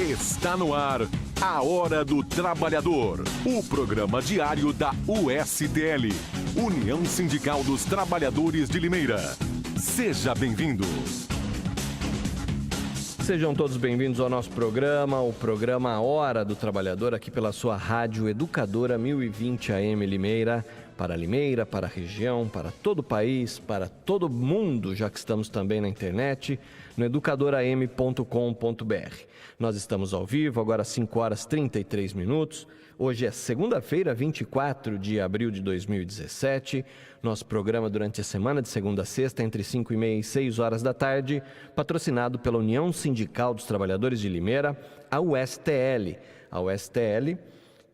Está no ar a Hora do Trabalhador, o programa diário da USTL, União Sindical dos Trabalhadores de Limeira. Seja bem-vindo. Sejam todos bem-vindos ao nosso programa, o programa A Hora do Trabalhador, aqui pela sua Rádio Educadora 1020 AM Limeira, para a região, para todo o país, para todo mundo, já que estamos também na internet, no educadoram.com.br. Nós estamos ao vivo, agora às 5 horas e 33 minutos. Hoje é segunda-feira, 24 de abril de 2017. Nosso programa durante a semana, de segunda a sexta, entre 5h30 e 6 horas da tarde, patrocinado pela União Sindical dos Trabalhadores de Limeira, a USTL. A USTL,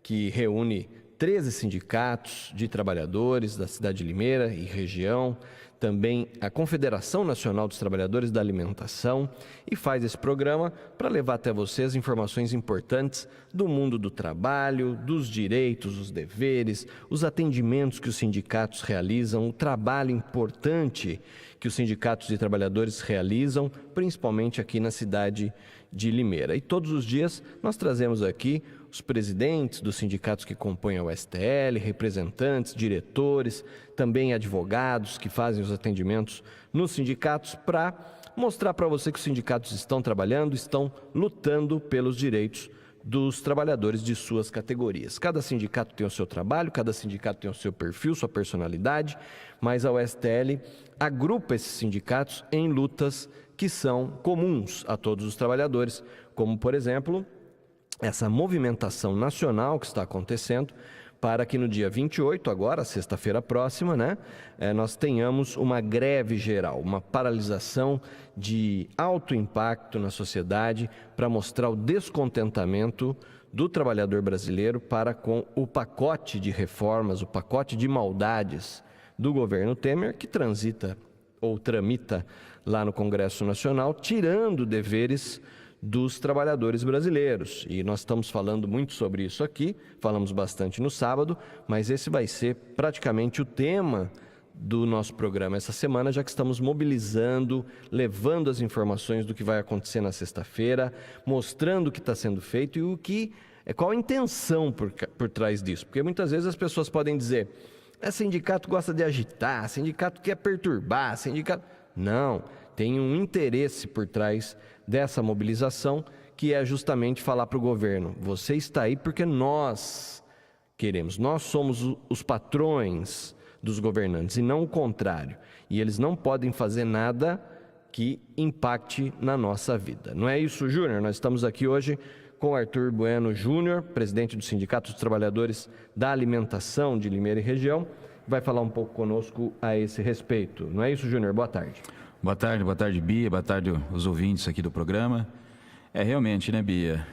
que reúne 13 sindicatos de trabalhadores da cidade de Limeira e região, também a Confederação Nacional dos Trabalhadores da Alimentação, e faz esse programa para levar até vocês informações importantes do mundo do trabalho, dos direitos, os deveres, os atendimentos que os sindicatos realizam, o trabalho importante que os sindicatos de trabalhadores realizam, principalmente aqui na cidade de Limeira. E todos os dias nós trazemos aqui os presidentes dos sindicatos que compõem a USTL, representantes, diretores, também advogados que fazem os atendimentos nos sindicatos, para mostrar para você que os sindicatos estão trabalhando, estão lutando pelos direitos dos trabalhadores de suas categorias. Cada sindicato tem o seu trabalho, cada sindicato tem o seu perfil, sua personalidade, mas a USTL agrupa esses sindicatos em lutas que são comuns a todos os trabalhadores, como, por exemplo, essa movimentação nacional que está acontecendo para que no dia 28, agora, sexta-feira próxima, nós tenhamos uma greve geral, uma paralisação de alto impacto na sociedade para mostrar o descontentamento do trabalhador brasileiro para com o pacote de reformas, o pacote de maldades do governo Temer, que transita ou tramita lá no Congresso Nacional, tirando deveres dos trabalhadores brasileiros. E nós estamos falando muito sobre isso aqui, falamos bastante no sábado, mas esse vai ser praticamente o tema do nosso programa essa semana, já que estamos mobilizando, levando as informações do que vai acontecer na sexta-feira, mostrando o que está sendo feito e qual a intenção por trás disso. Porque muitas vezes as pessoas podem dizer: sindicato gosta de agitar, sindicato quer perturbar, sindicato... Não, tem um interesse por trás dessa mobilização, que é justamente falar para o governo: você está aí porque nós queremos, nós somos os patrões dos governantes e não o contrário, e eles não podem fazer nada que impacte na nossa vida. Não é isso, Júnior? Nós estamos aqui hoje com Arthur Bueno Júnior, presidente do Sindicato dos Trabalhadores da Alimentação de Limeira e região, vai falar um pouco conosco a esse respeito. Não é isso, Júnior? Boa tarde. Boa tarde, Bia, boa tarde os ouvintes aqui do programa. Realmente, Bia,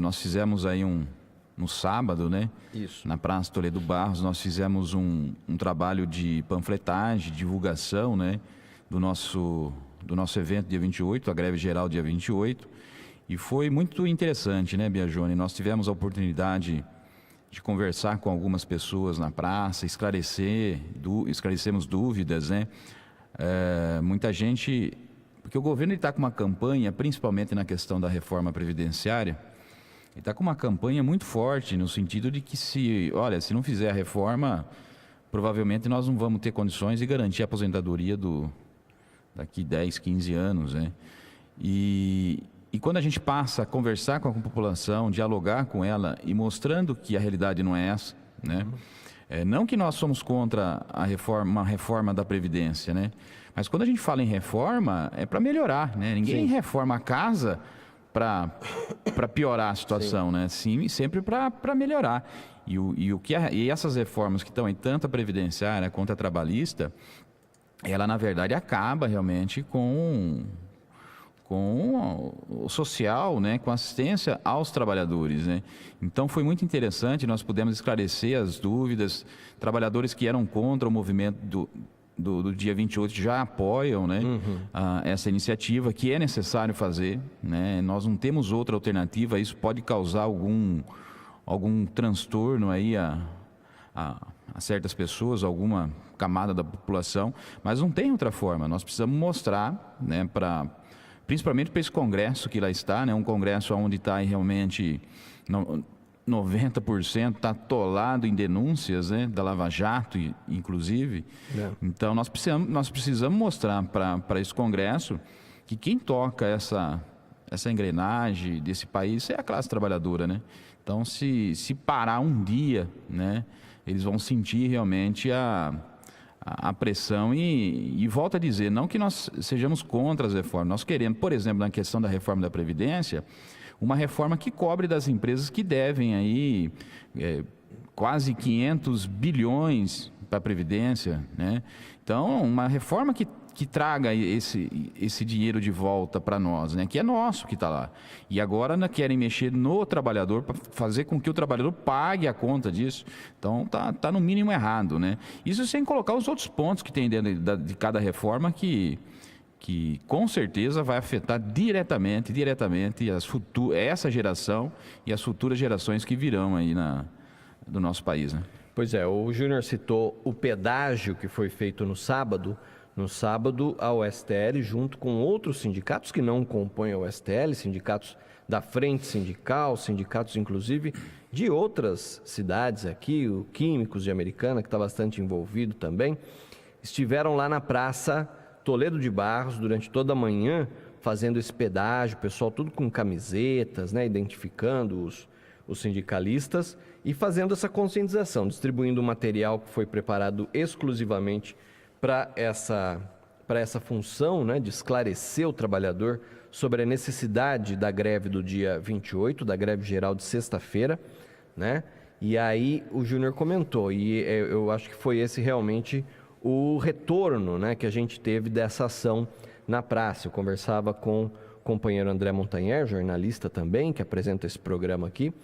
nós fizemos aí no sábado, Isso. Na Praça Toledo Barros, nós fizemos um trabalho de panfletagem, divulgação, do nosso evento dia 28, a greve geral dia 28, e foi muito interessante, Bia Jônia? Nós tivemos a oportunidade de conversar com algumas pessoas na praça, esclarecemos dúvidas, muita gente, porque o governo está com uma campanha, principalmente na questão da reforma previdenciária, ele está com uma campanha muito forte, no sentido de que se não fizer a reforma, provavelmente nós não vamos ter condições de garantir a aposentadoria daqui 10, 15 anos, E quando a gente passa a conversar com a população, dialogar com ela e mostrando que a realidade não é essa, não que nós somos contra uma reforma da Previdência, mas quando a gente fala em reforma, é para melhorar, Ninguém Sim. reforma a casa para piorar a situação, Sim, sempre para melhorar. E essas reformas que estão em tanto a previdenciária quanto a trabalhista, ela na verdade acaba realmente com o social, com assistência aos trabalhadores, Então foi muito interessante, nós pudemos esclarecer as dúvidas. Trabalhadores que eram contra o movimento do dia 28 já apoiam, essa iniciativa, que é necessário fazer, Nós não temos outra alternativa. Isso pode causar algum transtorno aí a certas pessoas, alguma camada da população, mas não tem outra forma. Nós precisamos mostrar, para principalmente para esse congresso que lá está, né? Um congresso onde está realmente 90% está atolado em denúncias, né? Da Lava Jato, inclusive. Então, nós precisamos mostrar para esse congresso que quem toca essa engrenagem desse país é a classe trabalhadora, né? Então, se parar um dia, né? Eles vão sentir realmente a pressão e volto a dizer, não que nós sejamos contra as reformas, nós queremos, por exemplo, na questão da reforma da Previdência, uma reforma que cobre das empresas que devem aí quase 500 bilhões para a Previdência, né? Então, uma reforma que traga esse dinheiro de volta para nós, né? Que é nosso que está lá. E agora querem mexer no trabalhador para fazer com que o trabalhador pague a conta disso. Então, tá no mínimo errado, né? Isso sem colocar os outros pontos que tem dentro de cada reforma que com certeza vai afetar diretamente essa geração e as futuras gerações que virão aí do nosso país, né? Pois é, o Júnior citou o pedágio que foi feito no sábado. No sábado, a USTL, junto com outros sindicatos que não compõem a USTL, sindicatos da Frente Sindical, sindicatos inclusive de outras cidades aqui, o Químicos de Americana, que está bastante envolvido também, estiveram lá na Praça Toledo de Barros durante toda a manhã, fazendo esse pedágio, o pessoal tudo com camisetas, né, identificando os sindicalistas e fazendo essa conscientização, distribuindo um material que foi preparado exclusivamente para essa função, né, de esclarecer o trabalhador sobre a necessidade da greve do dia 28, da greve geral de sexta-feira, né? E aí o Júnior comentou, e eu acho que foi esse realmente o retorno, né, que a gente teve dessa ação na praça. Eu conversava com o companheiro André Montanher, jornalista também, que apresenta esse programa aqui,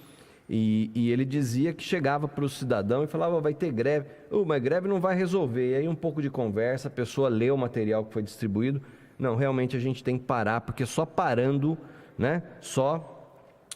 e ele dizia que chegava para o cidadão e falava, vai ter greve, mas greve não vai resolver. E aí um pouco de conversa, a pessoa lê o material que foi distribuído, não, realmente a gente tem que parar, porque só parando, né, só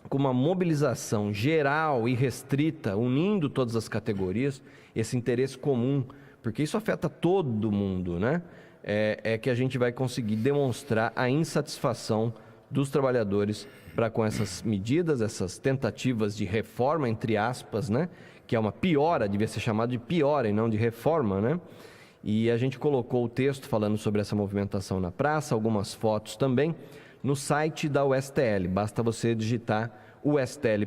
com uma mobilização geral e restrita, unindo todas as categorias, esse interesse comum, porque isso afeta todo mundo, né, é que a gente vai conseguir demonstrar a insatisfação dos trabalhadores para com essas medidas, essas tentativas de reforma, entre aspas, né? Que é uma piora, devia ser chamado de piora e não de reforma, né? E a gente colocou o texto falando sobre essa movimentação na praça, algumas fotos também, no site da USTL. Basta você digitar ustl.org.br,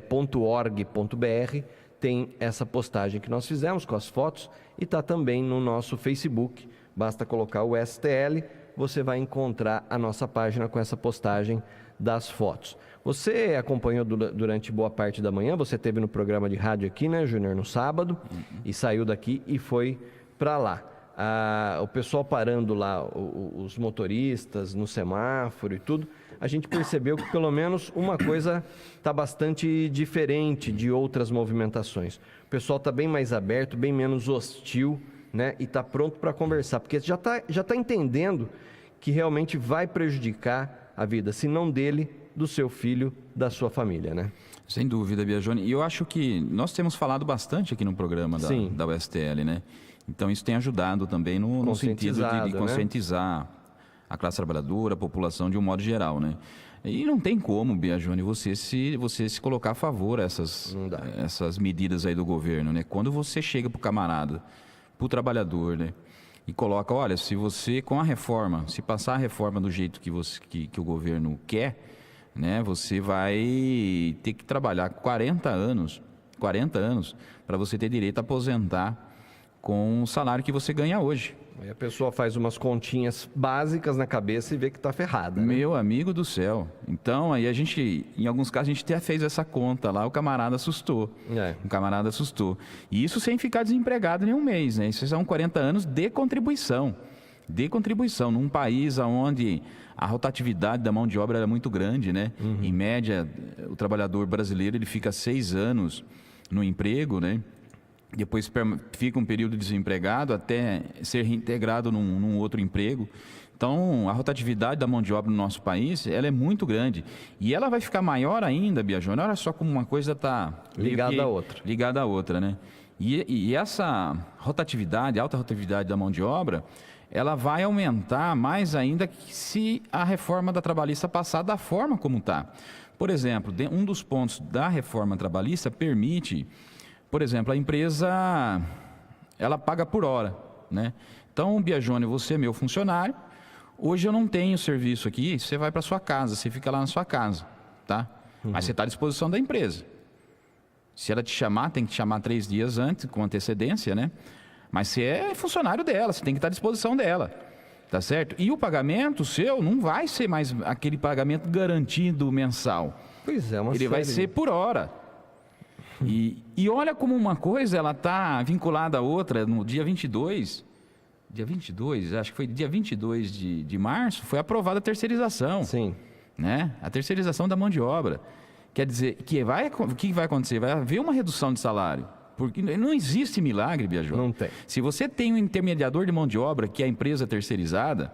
tem essa postagem que nós fizemos com as fotos e está também no nosso Facebook. Basta colocar o USTL, você vai encontrar a nossa página com essa postagem das fotos. Você acompanhou durante boa parte da manhã, você esteve no programa de rádio aqui, né, Júnior, no sábado, e saiu daqui e foi para lá. O pessoal parando lá, os motoristas no semáforo e tudo, a gente percebeu que pelo menos uma coisa está bastante diferente de outras movimentações. O pessoal está bem mais aberto, bem menos hostil, né, e está pronto para conversar, porque já tá entendendo que realmente vai prejudicar a vida, se não dele, do seu filho, da sua família, né? Sem dúvida, Biagione. E eu acho que nós temos falado bastante aqui no programa da USTL, né? Então isso tem ajudado também no sentido de conscientizar, né, a classe trabalhadora, a população de um modo geral, né? E não tem como, Biagione, você se colocar a favor essas medidas aí do governo, né? Quando você chega para o camarada, para o trabalhador, né, e coloca, olha, se você com a reforma, se passar a reforma do jeito que o governo quer, né, você vai ter que trabalhar 40 anos para você ter direito a aposentar com o salário que você ganha hoje. Aí a pessoa faz umas continhas básicas na cabeça e vê que está ferrada, né? Meu amigo do céu. Então, aí a gente, em alguns casos, a gente até fez essa conta lá, o camarada assustou. O camarada assustou. E isso sem ficar desempregado nem um mês, né? Isso são 40 anos de contribuição. Num país onde a rotatividade da mão de obra era muito grande, né? Em média, o trabalhador brasileiro ele fica 6 anos no emprego, né? Depois fica um período desempregado até ser reintegrado num outro emprego. Então, a rotatividade da mão de obra no nosso país, ela é muito grande. E ela vai ficar maior ainda, Biagione. Olha só como uma coisa está ligada à outra, né? E essa rotatividade, alta rotatividade da mão de obra, ela vai aumentar mais ainda se a reforma da trabalhista passar da forma como está. Por exemplo, um dos pontos da reforma trabalhista permite, por exemplo, a empresa, ela paga por hora, né? Então, Biagione, você é meu funcionário, hoje eu não tenho serviço aqui, você vai para sua casa, você fica lá na sua casa, tá? Mas você está à disposição da empresa. Se ela te chamar, tem que te chamar 3 dias antes, com antecedência, né? Mas você é funcionário dela, você tem que estar à disposição dela, tá certo? E o pagamento seu não vai ser mais aquele pagamento garantido mensal. Pois é, Ele vai ser por hora. E olha como uma coisa, ela está vinculada à outra. No dia 22, acho que foi dia 22 de março, foi aprovada a terceirização. Sim. Né? A terceirização da mão de obra. Quer dizer, o que vai acontecer? Vai haver uma redução de salário. Porque não existe milagre, Biagione. Não tem. Se você tem um intermediador de mão de obra, que é a empresa terceirizada,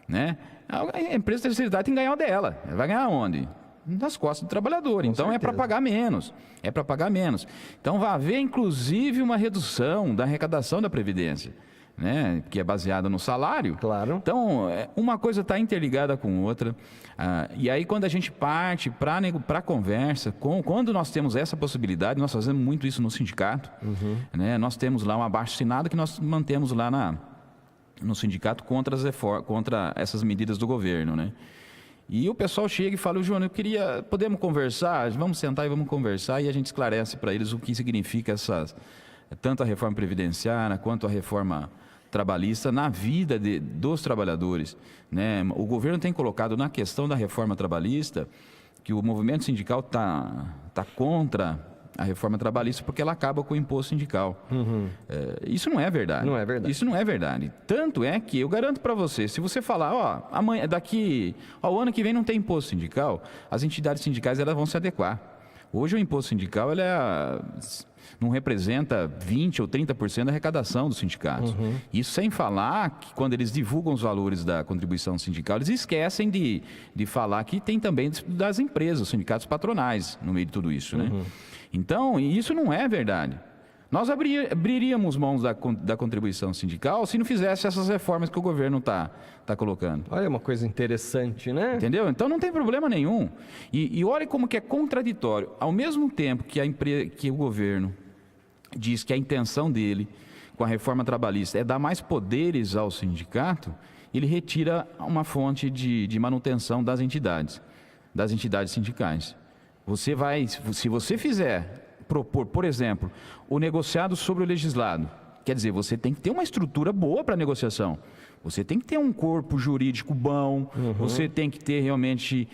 né? A empresa terceirizada tem que ganhar o dela. Vai ganhar onde? Nas costas do trabalhador. Com então certeza. é para pagar menos. É para pagar menos. Então vai haver, inclusive, uma redução da arrecadação da Previdência, né? Que é baseada no salário. Claro. Então, uma coisa está interligada com outra. E aí, quando a gente parte para a conversa, quando nós temos essa possibilidade, nós fazemos muito isso no sindicato, né? Nós temos lá um abaixo-assinado que nós mantemos lá no sindicato contra essas medidas do governo, né? E o pessoal chega e fala, João, podemos conversar? Vamos sentar e vamos conversar, e a gente esclarece para eles o que significa tanto a reforma previdenciária quanto a reforma trabalhista na vida dos trabalhadores, né? O governo tem colocado na questão da reforma trabalhista que o movimento sindical tá contra a reforma trabalhista porque ela acaba com o imposto sindical. Isso não é verdade. Não é verdade. Isso não é verdade. Tanto é que eu garanto para você, se você falar, amanhã, o ano que vem não tem imposto sindical, as entidades sindicais elas vão se adequar. Hoje o imposto sindical não representa 20% ou 30% da arrecadação dos sindicatos. Isso sem falar que quando eles divulgam os valores da contribuição sindical, eles esquecem de falar que tem também das empresas, os sindicatos patronais no meio de tudo isso, né? Então, isso não é verdade. Nós abriríamos mãos da contribuição sindical se não fizesse essas reformas que o governo está colocando. Olha, uma coisa interessante, né? Entendeu? Então não tem problema nenhum. E olha como que é contraditório. Ao mesmo tempo que o governo diz que a intenção dele com a reforma trabalhista é dar mais poderes ao sindicato, ele retira uma fonte de manutenção das entidades sindicais. Se você propor, por exemplo, o negociado sobre o legislado, quer dizer, você tem que ter uma estrutura boa para a negociação. Você tem que ter um corpo jurídico bom, você tem que ter realmente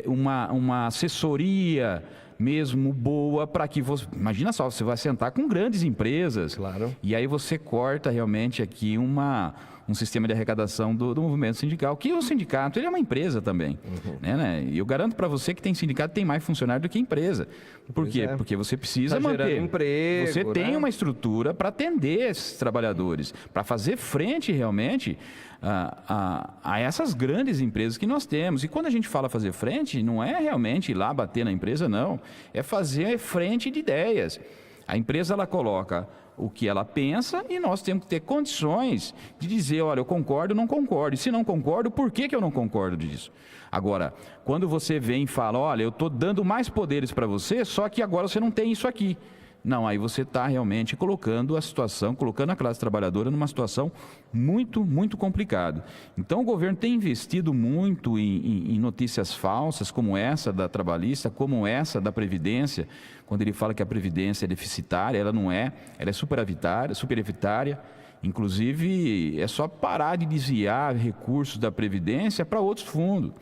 uma assessoria mesmo boa para que você... Imagina só, você vai sentar com grandes empresas, claro. E aí você corta realmente aqui um sistema de arrecadação do movimento sindical, que o sindicato ele é uma empresa também. Né? E eu garanto para você que tem sindicato que tem mais funcionário do que empresa. Por quê? Porque você precisa manter. Emprego, você tem né? uma estrutura para atender esses trabalhadores, para fazer frente realmente a essas grandes empresas que nós temos. E quando a gente fala fazer frente, não é realmente ir lá bater na empresa, não. É fazer frente de ideias. A empresa ela coloca o que ela pensa e nós temos que ter condições de dizer, olha, eu concordo ou não concordo. E se não concordo, por que eu não concordo disso? Agora, quando você vem e fala, olha, eu estou dando mais poderes para você, só que agora você não tem isso aqui. Não, aí você está realmente colocando a classe trabalhadora numa situação muito, muito complicada. Então, o governo tem investido muito em notícias falsas, como essa da trabalhista, como essa da Previdência, quando ele fala que a Previdência é deficitária, ela não é, ela é superavitária. Inclusive, é só parar de desviar recursos da Previdência para outros fundos,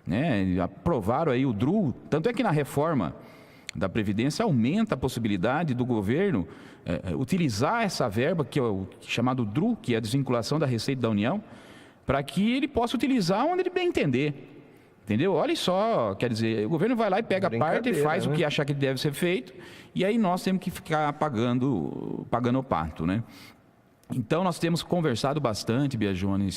né? Aprovaram aí o DRU, tanto é que na reforma da Previdência aumenta a possibilidade do governo utilizar essa verba, que é o chamado DRU, que é a desvinculação da Receita da União, para que ele possa utilizar onde ele bem entender. Entendeu? Olha só, quer dizer, o governo vai lá e pega a parte e faz o que achar que deve ser feito, e aí nós temos que ficar pagando o pato, né? Então, nós temos conversado bastante, Biagione,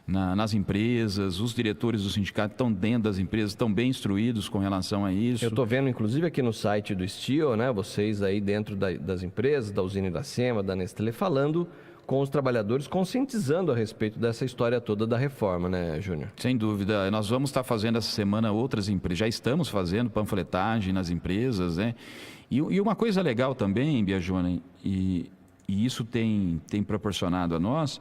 nas empresas, os diretores do sindicato estão dentro das empresas, estão bem instruídos com relação a isso. Eu estou vendo, inclusive, aqui no site do Steel, né, vocês aí dentro das empresas, da usina Iracema, da Nestlé, falando com os trabalhadores, conscientizando a respeito dessa história toda da reforma, né, Júnior? Sem dúvida. Nós vamos estar fazendo essa semana outras empresas, já estamos fazendo panfletagem nas empresas, né? E uma coisa legal também, Biagione, e isso tem proporcionado a nós,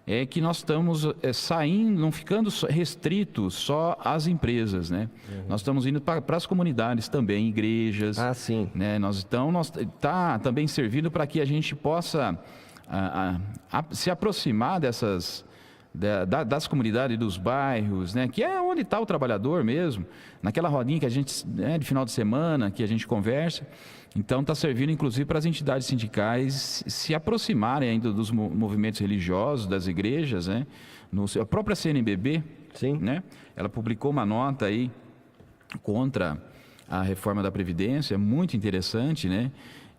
é que nós estamos saindo, não ficando restritos só às empresas, né? Nós estamos indo para as comunidades também, igrejas. Ah, sim. Né? Nós está também servindo para que a gente possa se aproximar das comunidades, dos bairros, né? Que é onde está o trabalhador mesmo, naquela rodinha que a gente, né, de final de semana, que a gente conversa. Então está servindo inclusive para as entidades sindicais se aproximarem ainda dos movimentos religiosos, das igrejas, né? A própria CNBB, Sim. Né? Ela publicou uma nota aí contra a reforma da Previdência, muito interessante, né?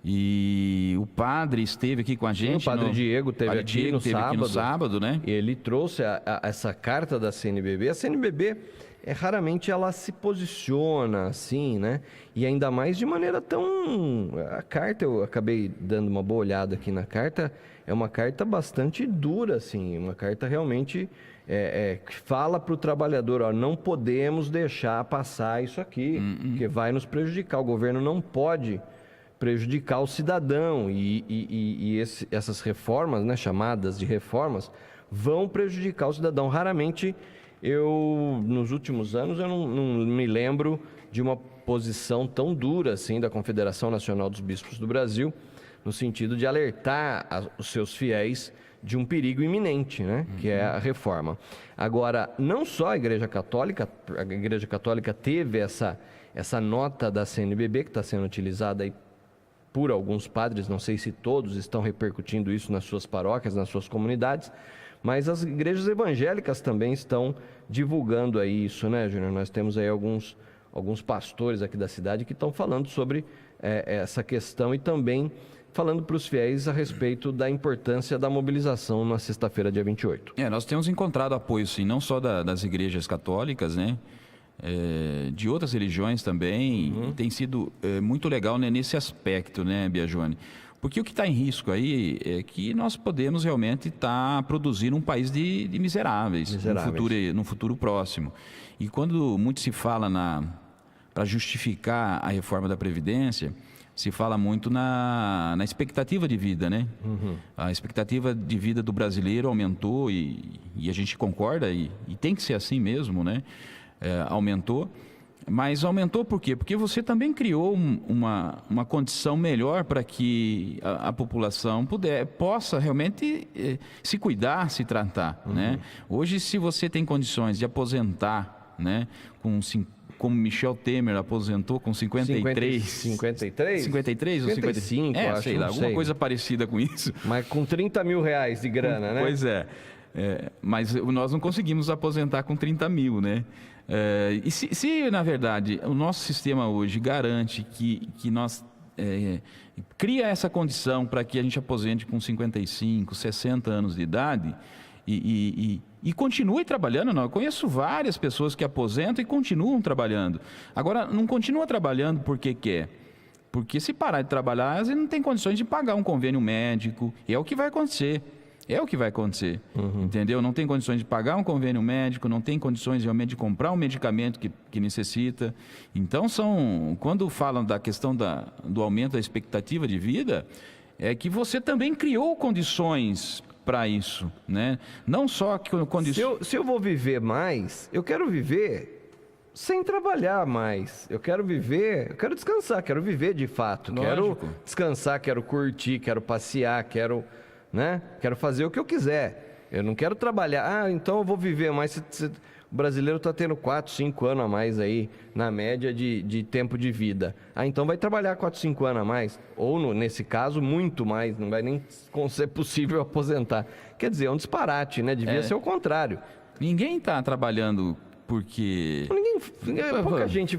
E o padre esteve aqui com a gente. Sim, o padre Diego esteve aqui no sábado, né? E ele trouxe essa carta da CNBB. A CNBB, raramente ela se posiciona assim, né? E ainda mais de maneira tão... A carta, eu acabei dando uma boa olhada aqui na carta, é uma carta bastante dura, assim, uma carta realmente que fala para o trabalhador, ó, não podemos deixar passar isso aqui, porque vai nos prejudicar. O governo não pode prejudicar o cidadão e essas reformas, né, chamadas de reformas, vão prejudicar o cidadão. Raramente, nos últimos anos, eu não me lembro de uma posição tão dura assim da Confederação Nacional dos Bispos do Brasil, no sentido de alertar os seus fiéis de um perigo iminente, né, que é a reforma. Agora, não só a Igreja Católica teve essa nota da CNBB, que está sendo utilizada aí por alguns padres, não sei se todos estão repercutindo isso nas suas paróquias, nas suas comunidades, mas as igrejas evangélicas também estão divulgando aí isso, né, Júnior? Nós temos aí alguns pastores aqui da cidade que estão falando sobre essa questão e também falando para os fiéis a respeito da importância da mobilização na sexta-feira, dia 28. Nós temos encontrado apoio, sim, não só das igrejas católicas, né? De outras religiões também, tem sido muito legal, né, nesse aspecto, né, Biagione? Porque o que está em risco aí é que nós podemos realmente estar produzindo um país de miseráveis. No futuro próximo. E quando muito se fala para justificar a reforma da Previdência, se fala muito na expectativa de vida, né? A expectativa de vida do brasileiro aumentou e a gente concorda, e tem que ser assim mesmo, né? Aumentou, mas aumentou por quê? Porque você também criou uma condição melhor para que a população possa realmente se cuidar, se tratar, né? Hoje, se você tem condições de aposentar, né, como Michel Temer aposentou com 53... 53? 53 ou 55, acho, sei lá, alguma coisa parecida com isso. Mas com 30 mil reais de grana, né? Pois é. Mas nós não conseguimos aposentar com 30 mil, né? E se, na verdade, o nosso sistema hoje garante que nós cria essa condição para que a gente aposente com 55, 60 anos de idade e continue trabalhando, não. Eu conheço várias pessoas que aposentam e continuam trabalhando. Agora, não continua trabalhando porque quer. Porque se parar de trabalhar, eles não tem condições de pagar um convênio médico. E é o que vai acontecer. Entendeu? Não tem condições de pagar um convênio médico, não tem condições realmente de comprar um medicamento que necessita. Então, quando falam da questão do aumento da expectativa de vida, é que você também criou condições para isso, né? Não só condições... Se eu vou viver mais, eu quero viver sem trabalhar mais. Eu quero descansar, quero viver de fato. Lógico. Quero descansar, quero curtir, quero passear, quero fazer o que eu quiser. Eu não quero trabalhar. Então eu vou viver mais. O brasileiro está tendo 4, 5 anos a mais aí, na média de tempo de vida. Então vai trabalhar 4, 5 anos a mais. Ou, nesse caso, muito mais. Não vai nem ser possível aposentar. Quer dizer, é um disparate, né? Devia ser o contrário. Ninguém está trabalhando porque... Pouca gente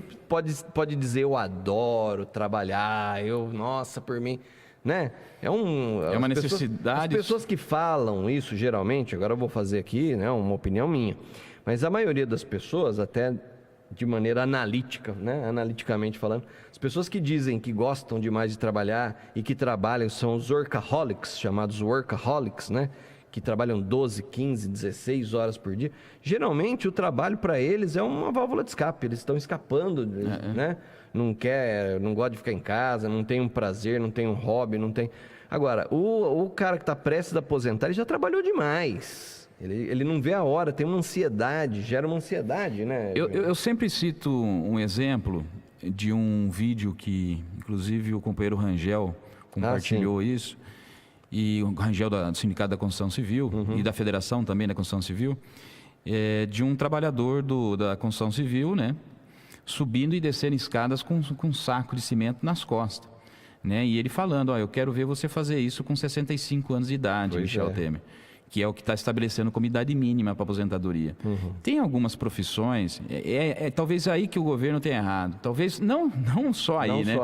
pode dizer eu adoro trabalhar, nossa, por mim... Né? É uma necessidade. As pessoas que falam isso, geralmente, agora eu vou fazer aqui, né, uma opinião minha, mas a maioria das pessoas, até de maneira analítica, né? Analiticamente falando. As pessoas que dizem que gostam demais de trabalhar e que trabalham são os workaholics, chamados workaholics, né? Que trabalham 12, 15, 16 horas por dia. Geralmente o trabalho para eles é uma válvula de escape, eles estão escapando, né? Não gosta de ficar em casa, não tem um prazer, não tem um hobby, não tem... Agora, o cara que está prestes a aposentar, ele já trabalhou demais. Ele não vê a hora, tem uma ansiedade, gera uma ansiedade, né? Eu sempre cito um exemplo de um vídeo que, inclusive, o companheiro Rangel compartilhou isso, e o Rangel do Sindicato da Construção Civil e da Federação também da Construção Civil, de um trabalhador da construção civil, né, subindo e descendo escadas com um saco de cimento nas costas. Né? E ele falando, eu quero ver você fazer isso com 65 anos de idade, Michel Temer, que é o que está estabelecendo como idade mínima para aposentadoria. Tem algumas profissões, talvez aí que o governo tenha errado, talvez não só aí, né?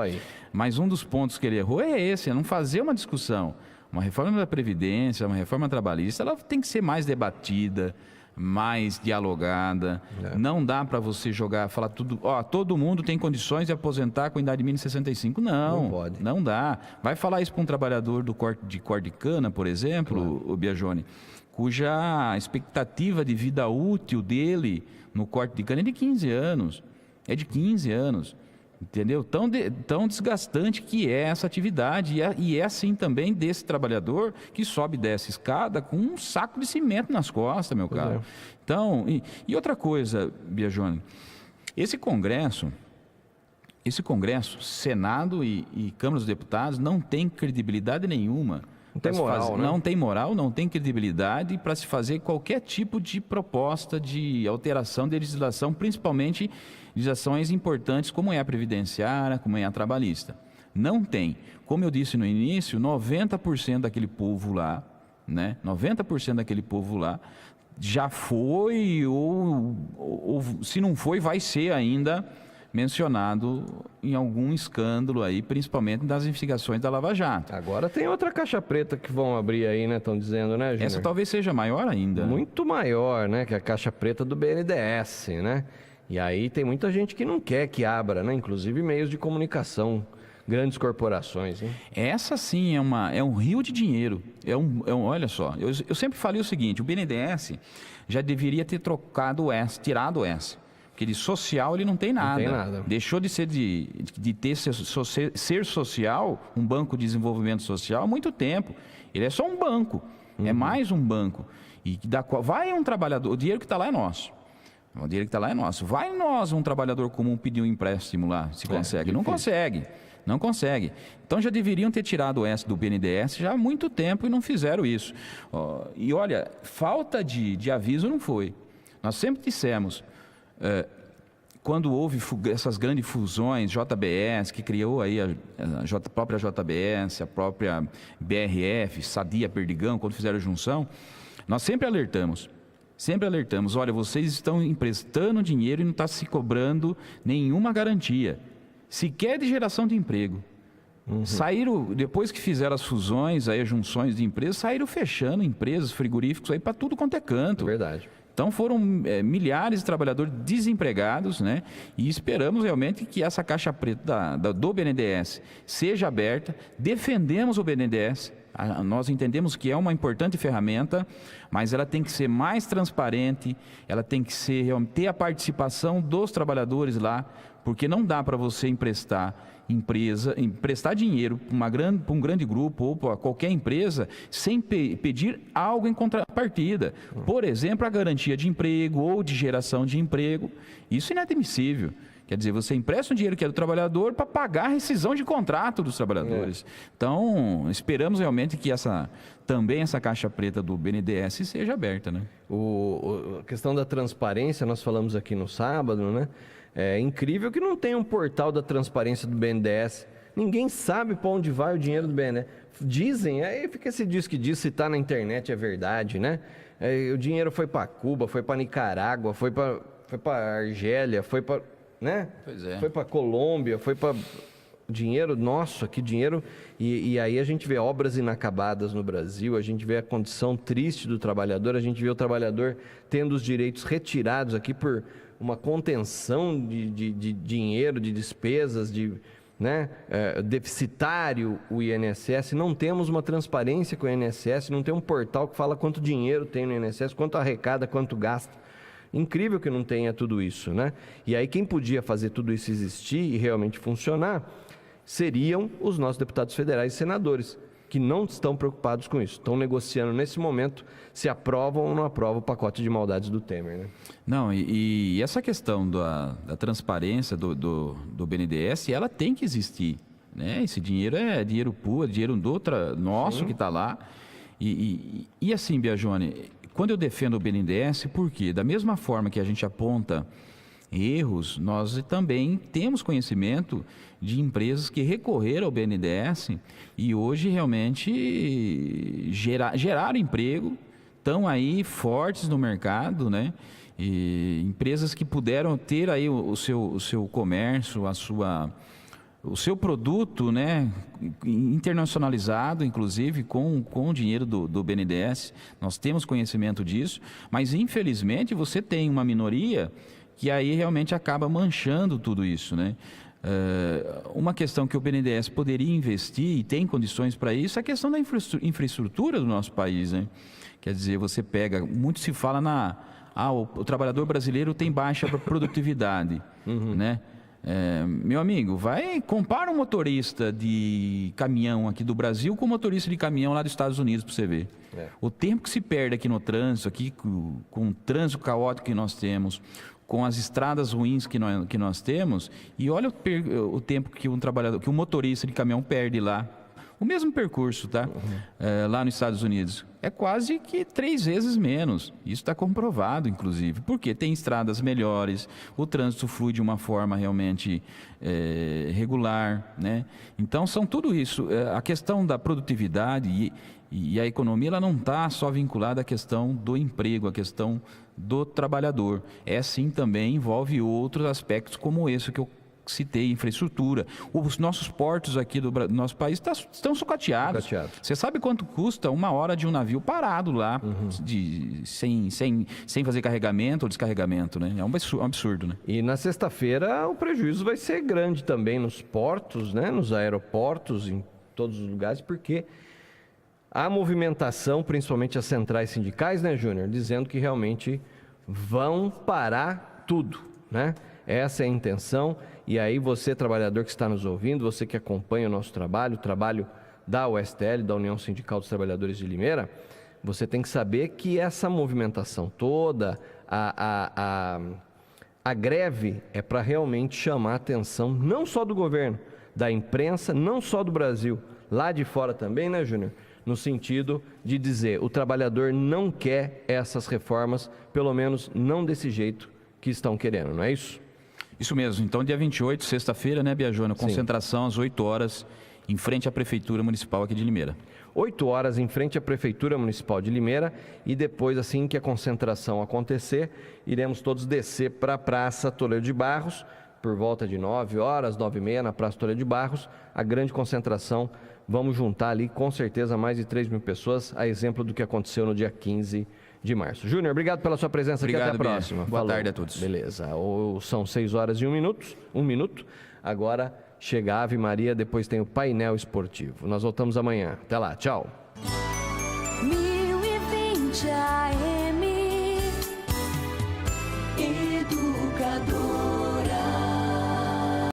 Mas um dos pontos que ele errou é esse, é não fazer uma discussão. Uma reforma da Previdência, uma reforma trabalhista, ela tem que ser mais debatida, mais dialogada. Não dá para você falar tudo, todo mundo tem condições de aposentar com idade mínima de 65. Não pode. Não dá. Vai falar isso para um trabalhador de corte de cana, por exemplo, o Biagione, cuja expectativa de vida útil dele no corte de cana é de 15 anos. É de 15 anos. Entendeu? Tão desgastante que é essa atividade. E é assim também desse trabalhador que sobe e desce escada com um saco de cimento nas costas, meu caro. Então, e outra coisa, Biagione, esse Congresso, Senado e Câmara dos Deputados não tem credibilidade nenhuma. Não tem moral, né? Não tem moral, não tem credibilidade para se fazer qualquer tipo de proposta de alteração de legislação, principalmente legislações importantes como é a previdenciária, como é a trabalhista. Não tem. Como eu disse no início, 90% daquele povo lá, né? 90% daquele povo lá já foi ou se não foi, vai ser ainda mencionado em algum escândalo aí, principalmente das investigações da Lava Jato. Agora tem outra caixa preta que vão abrir aí, né? Estão dizendo, né, Júnior? Essa talvez seja maior ainda. Muito maior, né? Que é a caixa preta do BNDES, né? E aí tem muita gente que não quer que abra, né? Inclusive meios de comunicação, grandes corporações, hein? Essa sim é um rio de dinheiro. Olha só, eu sempre falei o seguinte, o BNDES já deveria ter tirado o S. Porque de social ele não tem nada. Não tem nada. Deixou de ser ser social, um banco de desenvolvimento social há muito tempo. Ele é só um banco, é mais um banco. E vai um trabalhador, o dinheiro que está lá é nosso. O dinheiro que está lá é nosso. Vai nós, um trabalhador comum, pedir um empréstimo lá, se consegue. Não consegue. Não consegue. Então já deveriam ter tirado o S do BNDES já há muito tempo e não fizeram isso. E olha, falta de aviso não foi. Nós sempre dissemos... quando houve essas grandes fusões, JBS, que criou aí a própria JBS, a própria BRF, Sadia, Perdigão, quando fizeram a junção, nós sempre alertamos, olha, vocês estão emprestando dinheiro e não está se cobrando nenhuma garantia, sequer de geração de emprego. Saíram, depois que fizeram as fusões, aí, as junções de empresas, saíram fechando empresas, frigoríficos aí para tudo quanto é canto. Verdade. Então foram milhares de trabalhadores desempregados, né? E esperamos realmente que essa caixa preta do BNDES seja aberta. Defendemos o BNDES, nós entendemos que é uma importante ferramenta, mas ela tem que ser mais transparente, ela tem que ter a participação dos trabalhadores lá, porque não dá para você emprestar dinheiro para um grande grupo ou para qualquer empresa sem pedir algo em contrapartida. Por exemplo, a garantia de emprego ou de geração de emprego. Isso é inadmissível. Quer dizer, você empresta um dinheiro que é do trabalhador para pagar a rescisão de contrato dos trabalhadores. Então, esperamos realmente que também essa caixa preta do BNDES seja aberta, né? A questão da transparência, nós falamos aqui no sábado, né? É incrível que não tenha um portal da transparência do BNDES. Ninguém sabe para onde vai o dinheiro do BNDES. Dizem, aí fica esse diz que diz, se está na internet é verdade, né? O dinheiro foi para Cuba, foi para Nicarágua, foi para Argélia, foi para, né? Pois é. Foi para Colômbia, foi para dinheiro nosso, aqui dinheiro. E aí a gente vê obras inacabadas no Brasil, a gente vê a condição triste do trabalhador, a gente vê o trabalhador tendo os direitos retirados aqui por uma contenção de dinheiro, de despesas, né, deficitário o INSS, não temos uma transparência com o INSS, não tem um portal que fala quanto dinheiro tem no INSS, quanto arrecada, quanto gasta. Incrível que não tenha tudo isso, né? E aí quem podia fazer tudo isso existir e realmente funcionar seriam os nossos deputados federais e senadores, que não estão preocupados com isso. Estão negociando nesse momento se aprovam ou não aprovam o pacote de maldades do Temer, né? Não, e essa questão da transparência do BNDES, ela tem que existir, né? Esse dinheiro é dinheiro puro, dinheiro nosso. Sim. Que está lá. E assim, Biagione, quando eu defendo o BNDES, por quê? Da mesma forma que a gente aponta erros, nós também temos conhecimento de empresas que recorreram ao BNDES e hoje realmente geraram emprego, estão aí fortes no mercado, né? E empresas que puderam ter aí o seu comércio, o seu produto, né, internacionalizado, inclusive, com o dinheiro do BNDES. Nós temos conhecimento disso, mas infelizmente você tem uma minoria que aí realmente acaba manchando tudo isso, né? Uma questão que o BNDES poderia investir e tem condições para isso é a questão da infraestrutura do nosso país, né? Quer dizer, você pega, muito se fala o trabalhador brasileiro tem baixa produtividade, né? Meu amigo, compara um motorista de caminhão aqui do Brasil com um motorista de caminhão lá dos Estados Unidos para você ver. O tempo que se perde aqui no trânsito, aqui com o trânsito caótico que nós temos, com as estradas ruins que nós temos, e olha o tempo que um motorista de caminhão perde lá. O mesmo percurso, tá? Lá nos Estados Unidos. É quase que 3 vezes menos. Isso está comprovado, inclusive. Porque tem estradas melhores, o trânsito flui de uma forma realmente regular, né? Então, são tudo isso. A questão da produtividade e a economia, ela não está só vinculada à questão do emprego, à questão do trabalhador. Sim, também envolve outros aspectos como esse que eu citei, infraestrutura. Os nossos portos aqui do nosso país estão sucateados. Você sabe quanto custa 1 hora de um navio parado lá, sem fazer carregamento ou descarregamento, né? É um absurdo, né? E na sexta-feira o prejuízo vai ser grande também nos portos, né? Nos aeroportos, em todos os lugares, porque a movimentação, principalmente as centrais sindicais, né, Júnior, dizendo que realmente vão parar tudo, né? Essa é a intenção. E aí você, trabalhador que está nos ouvindo, você que acompanha o nosso trabalho, o trabalho da USTL, da União Sindical dos Trabalhadores de Limeira, você tem que saber que essa movimentação toda, a greve é para realmente chamar a atenção não só do governo, da imprensa, não só do Brasil, lá de fora também, né, Júnior? No sentido de dizer, o trabalhador não quer essas reformas, pelo menos não desse jeito que estão querendo, não é isso? Isso mesmo. Então, dia 28, sexta-feira, né, Biagione? Concentração às 8 horas, em frente à Prefeitura Municipal aqui de Limeira. 8 horas em frente à Prefeitura Municipal de Limeira e depois, assim que a concentração acontecer, iremos todos descer para a Praça Toledo de Barros, por volta de 9 horas, 9h30, na Praça Toledo de Barros, a grande concentração. Vamos juntar ali, com certeza, mais de 3 mil pessoas, a exemplo do que aconteceu no dia 15 de março. Júnior, obrigado pela sua presença aqui. Até a próxima. Boa tarde a todos. Beleza. São 6 horas e 1 minuto. Agora chega a Ave Maria, depois tem o painel esportivo. Nós voltamos amanhã. Até lá. Tchau.